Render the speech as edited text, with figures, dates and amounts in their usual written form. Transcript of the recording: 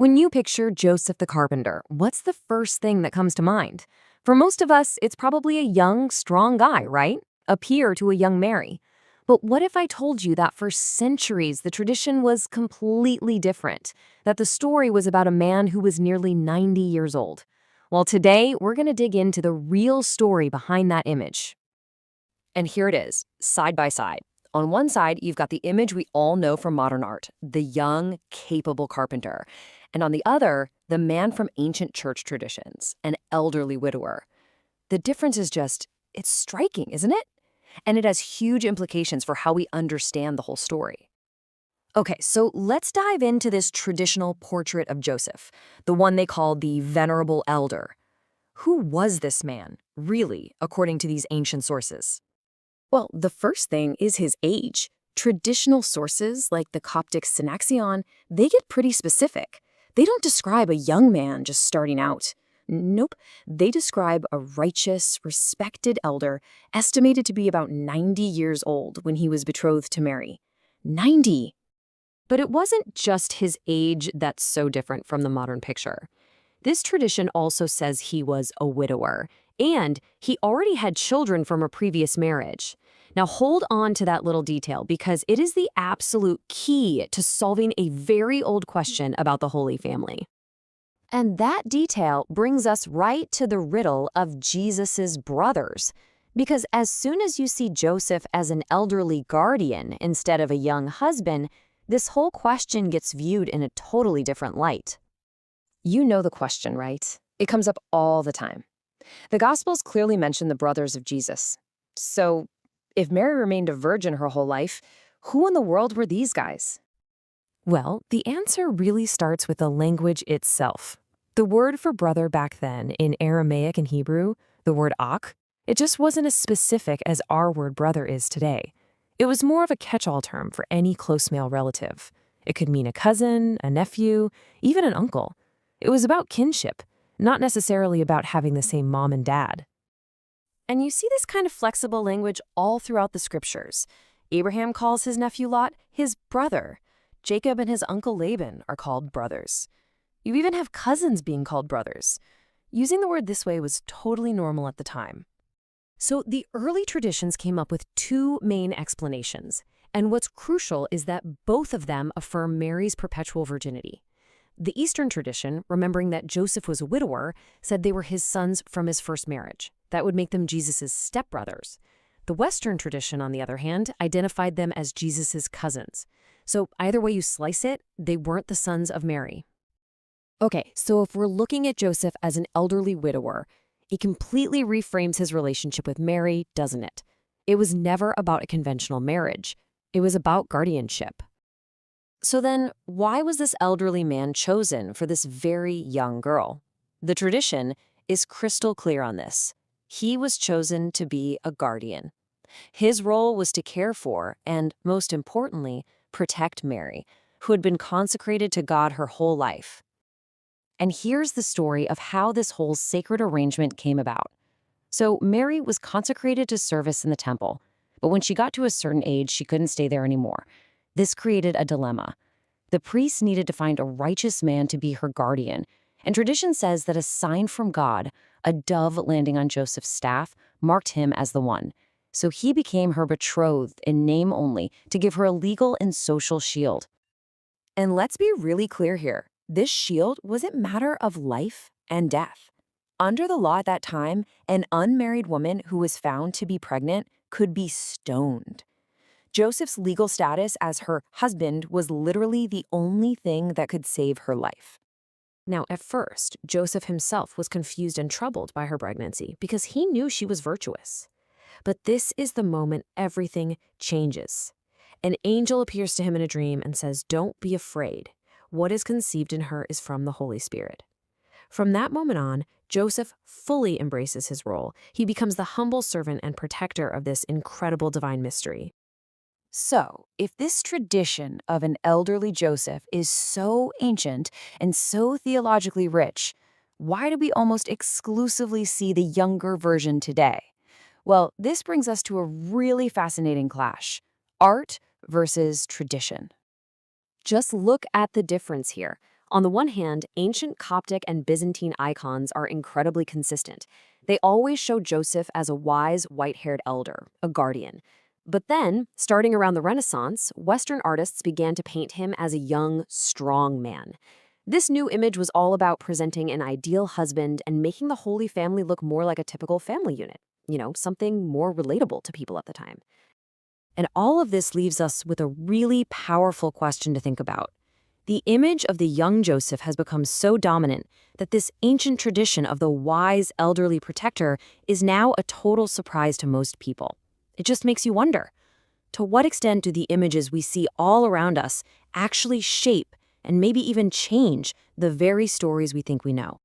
When you picture Joseph the carpenter, what's the first thing that comes to mind? For most of us, it's probably a young, strong guy, right? A peer to a young Mary. But what if I told you that for centuries the tradition was completely different? That the story was about a man who was nearly 90 years old? Well, today we're going to dig into the real story behind that image. And here it is, side by side. On one side, you've got the image we all know from modern art, the young, capable carpenter. And on the other, the man from ancient church traditions, an elderly widower. The difference is just, it's striking, isn't it? And it has huge implications for how we understand the whole story. Okay, so let's dive into this traditional portrait of Joseph, the one they call the Venerable Elder. Who was this man, really, according to these ancient sources? Well, the first thing is his age. Traditional sources, like the Coptic Synaxion, they get pretty specific. They don't describe a young man just starting out. Nope, they describe a righteous, respected elder, estimated to be about 90 years old when he was betrothed to Mary. 90! But it wasn't just his age that's so different from the modern picture. This tradition also says he was a widower, and he already had children from a previous marriage. Now hold on to that little detail because it is the absolute key to solving a very old question about the Holy Family. And that detail brings us right to the riddle of Jesus's brothers. Because as soon as you see Joseph as an elderly guardian instead of a young husband, this whole question gets viewed in a totally different light. You know the question, right? It comes up all the time. The Gospels clearly mention the brothers of Jesus. So, if Mary remained a virgin her whole life, who in the world were these guys? Well, the answer really starts with the language itself. The word for brother back then in Aramaic and Hebrew, the word ach, it just wasn't as specific as our word brother is today. It was more of a catch-all term for any close male relative. It could mean a cousin, a nephew, even an uncle. It was about kinship, not necessarily about having the same mom and dad. And you see this kind of flexible language all throughout the scriptures. Abraham calls his nephew Lot his brother. Jacob and his uncle Laban are called brothers. You even have cousins being called brothers. Using the word this way was totally normal at the time. So the early traditions came up with two main explanations. And what's crucial is that both of them affirm Mary's perpetual virginity. The Eastern tradition, remembering that Joseph was a widower, said they were his sons from his first marriage. That would make them Jesus' stepbrothers. The Western tradition, on the other hand, identified them as Jesus' cousins. So either way you slice it, they weren't the sons of Mary. Okay, so if we're looking at Joseph as an elderly widower, it completely reframes his relationship with Mary, doesn't it? It was never about a conventional marriage. It was about guardianship. So then, why was this elderly man chosen for this very young girl? The tradition is crystal clear on this. He was chosen to be a guardian. His role was to care for and, most importantly, protect Mary, who had been consecrated to God her whole life. And here's the story of how this whole sacred arrangement came about. So Mary was consecrated to service in the temple, but when she got to a certain age, she couldn't stay there anymore. This created a dilemma. The priest needed to find a righteous man to be her guardian, and tradition says that a sign from God, a dove landing on Joseph's staff, marked him as the one. So he became her betrothed in name only to give her a legal and social shield. And let's be really clear here. This shield was a matter of life and death. Under the law at that time, an unmarried woman who was found to be pregnant could be stoned. Joseph's legal status as her husband was literally the only thing that could save her life. Now, at first, Joseph himself was confused and troubled by her pregnancy because he knew she was virtuous. But this is the moment everything changes. An angel appears to him in a dream and says, "Don't be afraid. What is conceived in her is from the Holy Spirit." From that moment on, Joseph fully embraces his role. He becomes the humble servant and protector of this incredible divine mystery. So, if this tradition of an elderly Joseph is so ancient and so theologically rich, why do we almost exclusively see the younger version today? Well, this brings us to a really fascinating clash: art versus tradition. Just look at the difference here. On the one hand, ancient Coptic and Byzantine icons are incredibly consistent. They always show Joseph as a wise, white-haired elder, a guardian. But then, starting around the Renaissance, Western artists began to paint him as a young, strong man. This new image was all about presenting an ideal husband and making the Holy Family look more like a typical family unit. Something more relatable to people at the time. And all of this leaves us with a really powerful question to think about. The image of the young Joseph has become so dominant that this ancient tradition of the wise elderly protector is now a total surprise to most people. It just makes you wonder, to what extent do the images we see all around us actually shape and maybe even change the very stories we think we know?